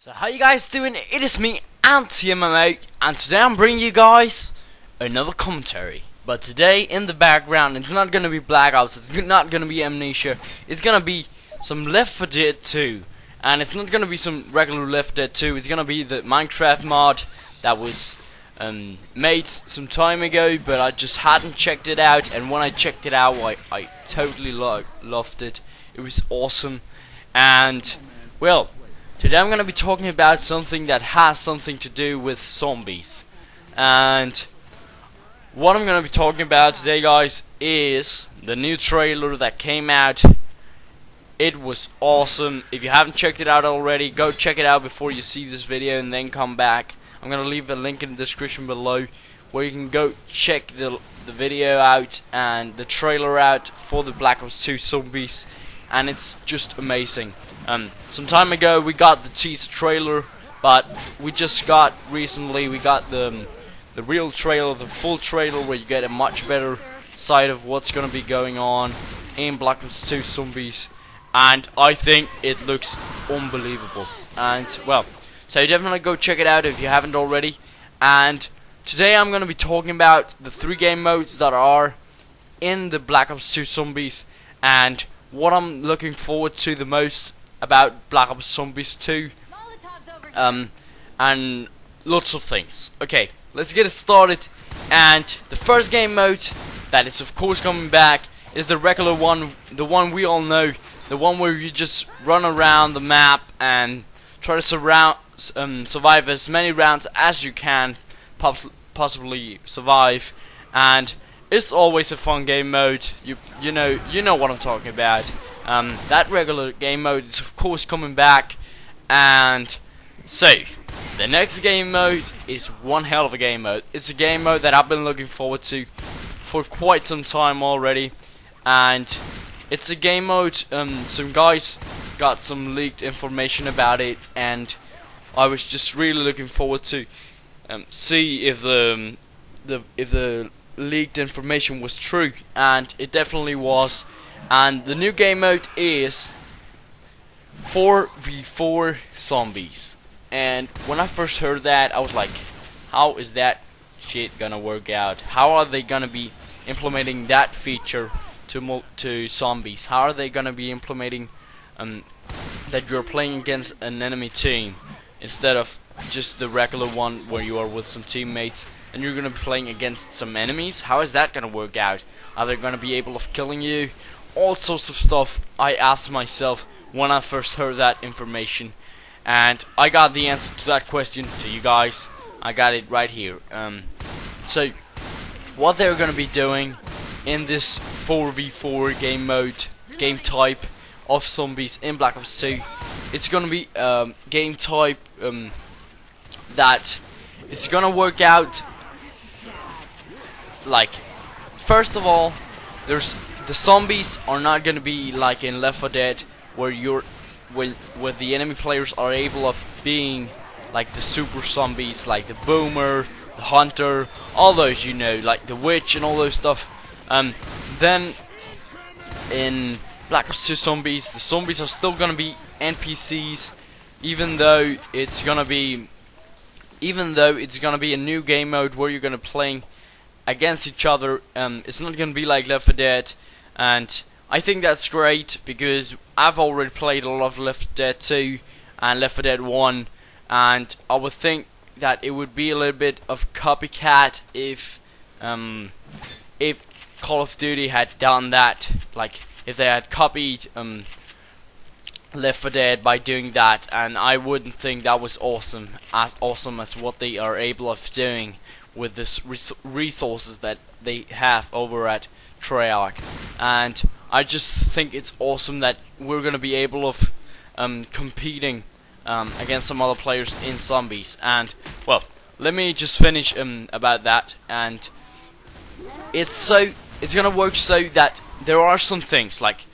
So how you guys doing? It is me, Anti-MMO, and today I'm bringing you guys another commentary. But today in the background, it's not gonna be Blackouts, it's not gonna be Amnesia, it's gonna be some Left 4 Dead 2. And it's not gonna be some regular Left 4 Dead 2, it's gonna be the Minecraft mod that was made some time ago, but I just hadn't checked it out, and when I checked it out, I totally loved it. It was awesome. And, well, today I'm going to be talking about something that has something to do with zombies. And what I'm going to be talking about today, guys, is the new trailer that came out. It was awesome. If you haven't checked it out already, go check it out before you see this video and then come back. I'm going to leave a link in the description below where you can go check the video out and the trailer out for the Black Ops 2 Zombies. And it's just amazing. Some time ago we got the teaser trailer, but we just got recently the real trailer, the full trailer, where you get a much better sight of what's gonna be going on in Black Ops 2 Zombies, and I think it looks unbelievable. And well, so definitely go check it out if you haven't already. And today I'm gonna be talking about the 3 game modes that are in the Black Ops 2 Zombies, and what I'm looking forward to the most about Black Ops Zombies 2, and lots of things. Okay, let's get it started. And the first game mode that is of course coming back is the regular one, the one we all know, the one where you just run around the map and try to survive as many rounds as you can possibly survive. And it's always a fun game mode. You know what I'm talking about. That regular game mode is of course coming back. And so the next game mode is one hell of a game mode. It's a game mode that I've been looking forward to for quite some time already. And it's a game mode, some guys got some leaked information about it, and I was just really looking forward to see if the leaked information was true, and it definitely was. And the new game mode is 4v4 zombies. And when I first heard that, I was like, how is that shit gonna work out? How are they gonna be implementing that feature to zombies? How are they gonna be implementing that you're playing against an enemy team instead of just the regular one where you are with some teammates and you're gonna be playing against some enemies? How is that gonna work out? Are they gonna be able of killing you? All sorts of stuff I asked myself when I first heard that information, and I got the answer to that question to you guys. I got it right here. So what they're gonna be doing in this 4v4 game mode, game type of zombies in Black Ops 2, it's gonna be game type that it's gonna work out. Like, first of all, the zombies are not gonna be like in Left 4 Dead, where where the enemy players are able of being like the super zombies, like the boomer, the hunter, all those, like the witch and all those stuff. Then in Black Ops 2 Zombies, the zombies are still gonna be NPCs, even though it's gonna be a new game mode where you're gonna playing against each other. It's not gonna be like Left 4 Dead, and I think that's great because I've already played a lot of Left 4 Dead 2 and Left 4 Dead 1, and I would think that it would be a little bit of copycat if Call of Duty had done that, like if they had copied Left 4 Dead by doing that, and I wouldn't think that was awesome as what they are able of doing with this resources that they have over at Treyarch. And I just think it's awesome that we're gonna be able of competing against some other players in zombies. And well, let me just finish about that. And it's gonna work so that there are some things, like,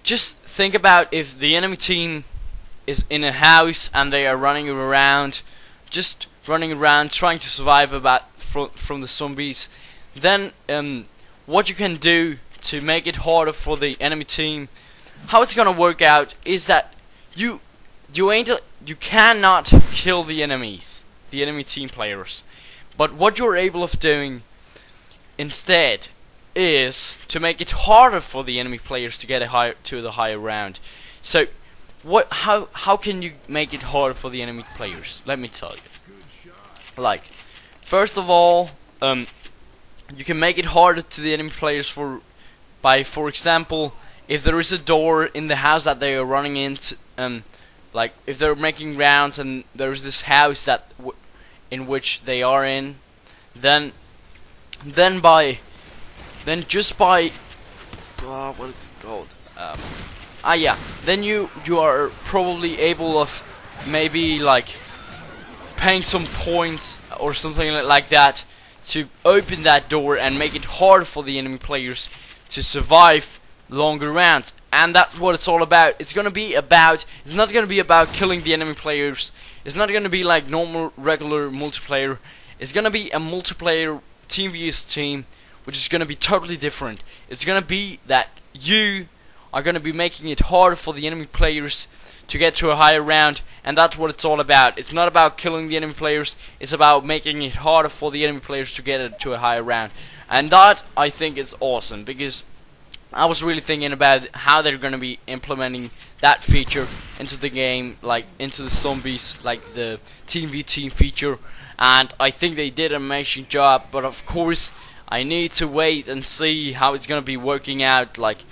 just think about if the enemy team is in a house and they are running around trying to survive from the zombies. Then what you can do to make it harder for the enemy team, how it's gonna work out is that you you cannot kill the enemies, the enemy team players. But what you're able of doing instead is to make it harder for the enemy players to get to the higher round. So how can you make it harder for the enemy players? Let me tell you. Like, first of all, you can make it harder to the enemy players for example, if there is a door in the house that they are running into, like if they're making rounds and there's this house that in which they are in, then just by what is it called? Yeah. Then you are probably able of maybe like paying some points or something like that to open that door and make it hard for the enemy players to survive longer rounds. And that's what it's all about. It's not gonna be about killing the enemy players. It's not gonna be like normal regular multiplayer. It's gonna be a multiplayer team vs team, which is gonna be totally different. It's gonna be that you are gonna be making it harder for the enemy players to get to a higher round, and that's what it's all about. It's not about killing the enemy players, it's about making it harder for the enemy players to get to a higher round. And that, I think, is awesome, because I was really thinking about how they're going to be implementing that feature into the game, like into the zombies, like the team v team feature, and I think they did an amazing job. But of course, I need to wait and see how it's going to be working out, like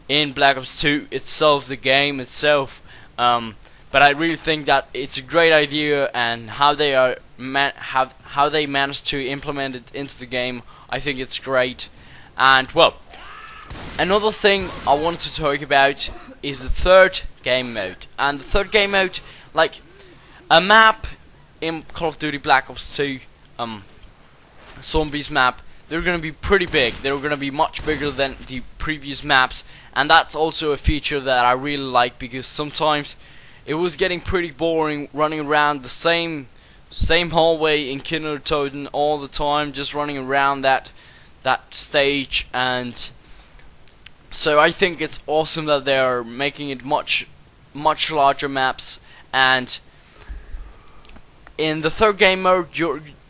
in Black Ops 2 itself, the game itself. But I really think that it's a great idea, and how they are how they managed to implement it into the game, I think it's great. And well, another thing I wanted to talk about is the third game mode. And the third game mode, like a map in Call of Duty Black Ops 2, zombies map, they're gonna be pretty big. They're gonna be much bigger than the previous maps, and that's also a feature that I really like, because sometimes it was getting pretty boring running around the same hallway in Kindertoten all the time, just running around that stage. And so I think it's awesome that they are making it much larger maps. And in the third game mode,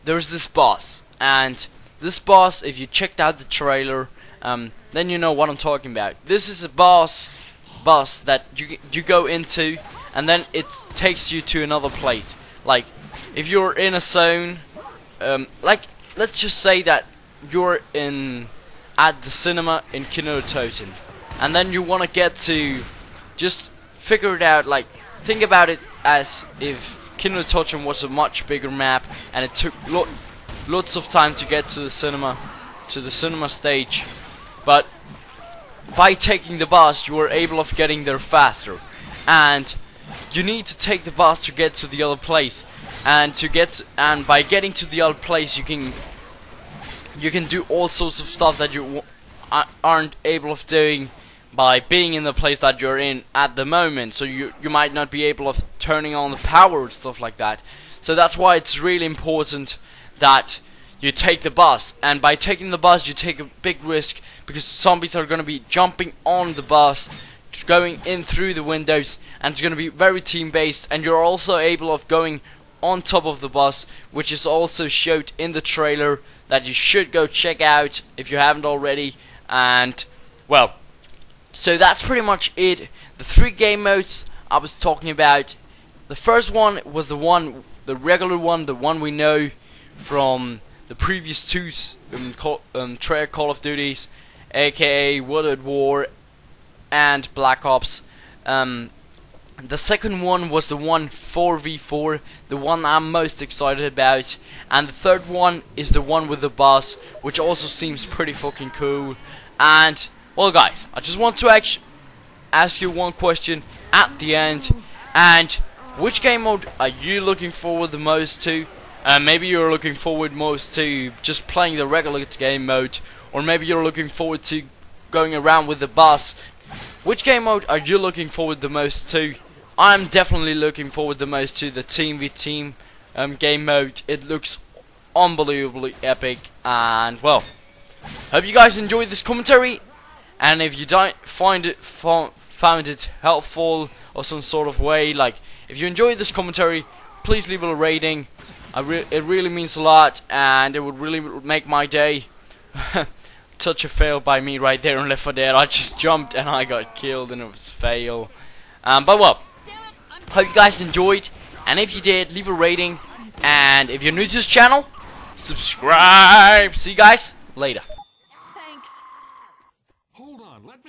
there's this boss, and this boss, if you checked out the trailer, then you know what I'm talking about. This is a boss that you go into, and then it takes you to another place. Like if you're in a zone, like let's just say that you're at the cinema in Kindertoten, and then you want to get to, just figure it out, like think about it as if Kindertoten was a much bigger map, and it took lots of time to get to the cinema stage. But by taking the bus, you are able of getting there faster, and you need to take the bus to get to the other place. And by getting to the other place, you can do all sorts of stuff that you aren't able of doing by being in the place that you're in at the moment. So you might not be able of turning on the power and stuff like that. So that's why it's really important that you take the bus. And by taking the bus, you take a big risk, because zombies are going to be jumping on the bus, going in through the windows, and it's going to be very team based. And you're also able of going on top of the bus, which is also showed in the trailer, that you should go check out if you haven't already. And well, so that's pretty much it. The three game modes I was talking about. The first one was the regular one, the one we know from the previous two Call of Duties, aka World at War and Black Ops. The second one was the one 4v4, the one I'm most excited about. And the third one is the one with the boss, which also seems pretty fucking cool. And well guys, I just want to ask you one question at the end. And which game mode are you looking forward the most to? Maybe you're looking forward most to just playing the regular game mode, or maybe you're looking forward to going around with the boss. Which game mode are you looking forward the most to? I'm definitely looking forward the most to the team v team game mode. It looks unbelievably epic. And well, hope you guys enjoyed this commentary, and if you don't found it helpful or some sort of way, like if you enjoyed this commentary, please leave it a rating. It really means a lot, and it would really make my day. Such a fail by me right there on Left 4 Dead. I just jumped and I got killed, and it was fail. But well, hope you guys enjoyed, and if you did, leave a rating. And if you're new to this channel, subscribe. See you guys later.